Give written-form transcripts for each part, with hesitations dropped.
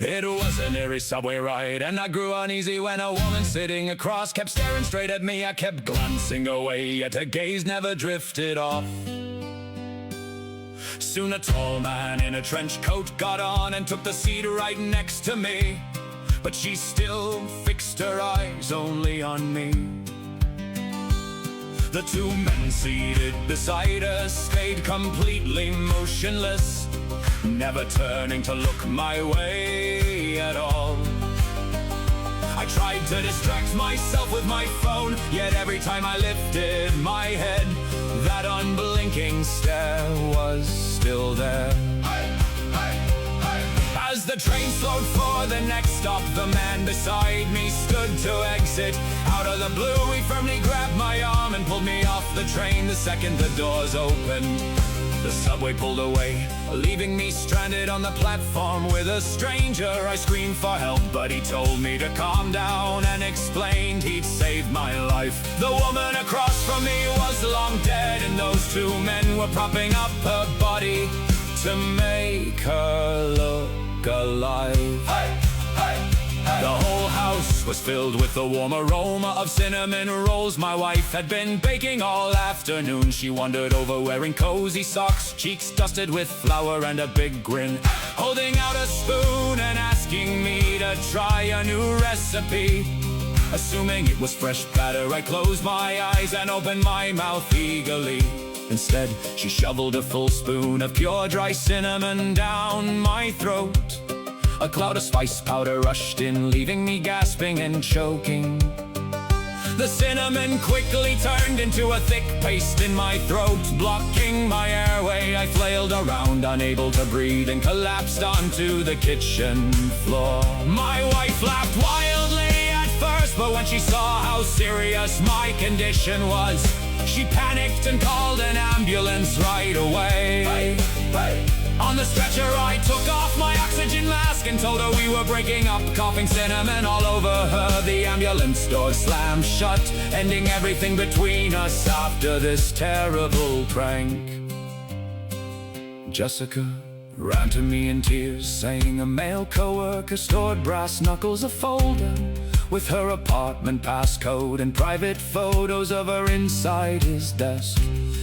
It was an eerie subway ride, and I grew uneasy when a woman sitting across kept staring straight at me. I kept glancing away, yet her gaze never drifted off. Soon a tall man in a trench coat got on and took the seat right next to me, but she still fixed her eyes only on me. The two men seated beside us stayed completely motionless, never turning to look my way at all. I tried to distract myself with my phone, yet every time I lifted my head, that unblinking stare was still there. As the train slowed for the next stop, the man beside me stood to exit. Out of the blue, he firmly grabbed my arm and pulled me off the train the second the doors opened. The subway pulled away, leaving me stranded on the platform with a stranger. I screamed for help, but he told me to calm down and explained he'd saved my life. The woman across from me was long dead, and those two men were propping up her body to make her look alive. The whole house was filled with the warm aroma of cinnamon rolls my wife had been baking all afternoon. She wandered over wearing cozy socks, cheeks dusted with flour and a big grin, holding out a spoon and asking me to try a new recipe. Assuming it was fresh batter, I closed my eyes and opened my mouth eagerly. Instead, she shoveled a full spoon of pure dry cinnamon down my throat. A cloud of spice powder rushed in, leaving me gasping and choking. The cinnamon quickly turned into a thick paste in my throat, blocking my airway. I flailed around, unable to breathe, and collapsed onto the kitchen floor. My wife laughed wildly at first, but when she saw how serious my condition was, she panicked and called an ambulance right away. On the stretcher, I took off my oxygen mask and told her we were breaking up, coughing cinnamon all over her. The ambulance door slammed shut, ending everything between us after this terrible prank. Jessica ran to me in tears, saying a male coworker stored brass knuckles, a folder with her apartment passcode and private photos of her inside his desk.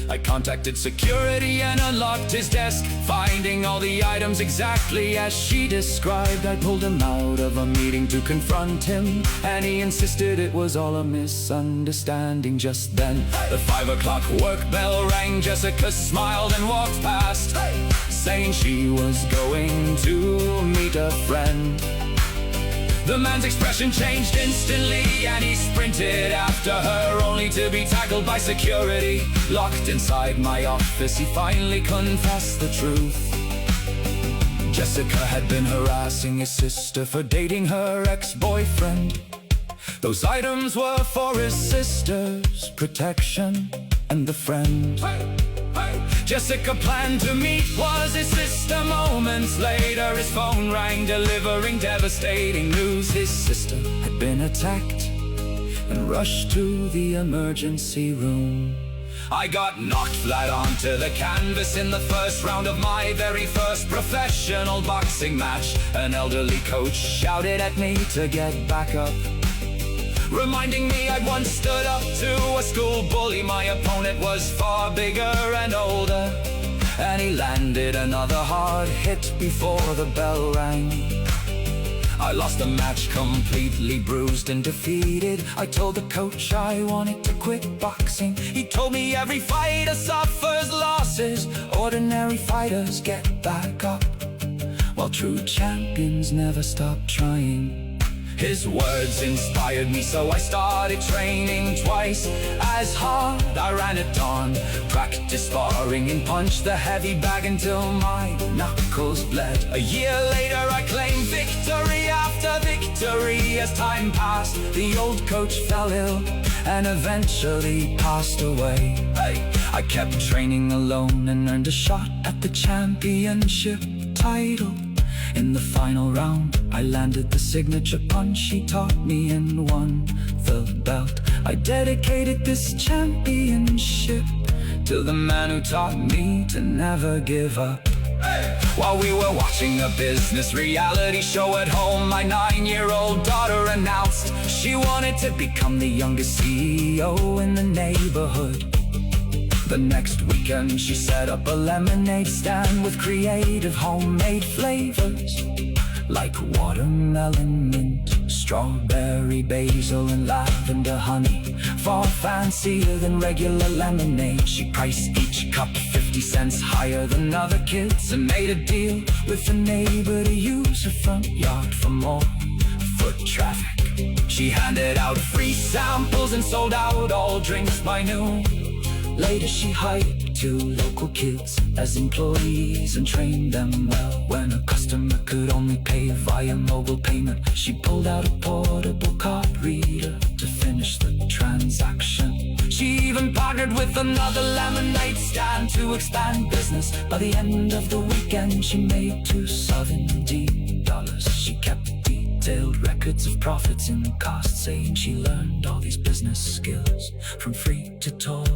I contacted security and unlocked his desk, finding all the items exactly as she described. I pulled him out of a meeting to confront him, and he insisted it was all a misunderstanding. Just then, the 5 o'clock work bell rang. Jessica smiled and walked past, saying she was going to meet a friend. The man's expression changed instantly, and he sprinted after her, only to be tackled by security. Locked inside my office, he finally confessed the truth. Jessica had been harassing his sister for dating her ex-boyfriend. Those items were for his sister's protection and the friend Jessica planned to meet was his sister. Moments later, his phone rang, delivering devastating news. His sister had been attacked and rushed to the emergency room. I got knocked flat onto the canvas in the first round of my very first professional boxing match. An elderly coach shouted at me to get back up, reminding me I'd once stood up to a school bully. My opponent was far bigger and older, and he landed another hard hit before the bell rang. I lost the match completely bruised and defeated. I told the coach I wanted to quit boxing. He told me every fighter suffers losses, ordinary fighters get back up, while true champions never stop trying. His words inspired me, so I started training twice as hard. I ran at dawn, practiced sparring, and punched the heavy bag until my knuckles bled. A year later I claimed victory after victory. As time passed, the old coach fell ill and eventually passed away. I kept training alone and earned a shot at the championship title. In the final round, I landed the signature punch he taught me and won the belt. I dedicated this championship to the man who taught me to never give up. While we were watching a business reality show at home, my 9-year-old daughter announced she wanted to become the youngest CEO in the neighborhood. The next weekend she set up a lemonade stand with creative homemade flavors like watermelon, mint, strawberry, basil, and lavender honey. Far fancier than regular lemonade. She priced each cup 50 cents higher than other kids and made a deal with the neighbor to use her front yard for more foot traffic. She handed out free samples and sold out all drinks by noon. Later she hired 2 local kids as employees and trained them well. When a customer could only pay via mobile payment, she pulled out a portable card reader to finish the transaction. She even partnered with another lemonade stand to expand business. By the end of the weekend she made $270. She kept detailed records of profits and costs, saying she learned all these business skills from free to tour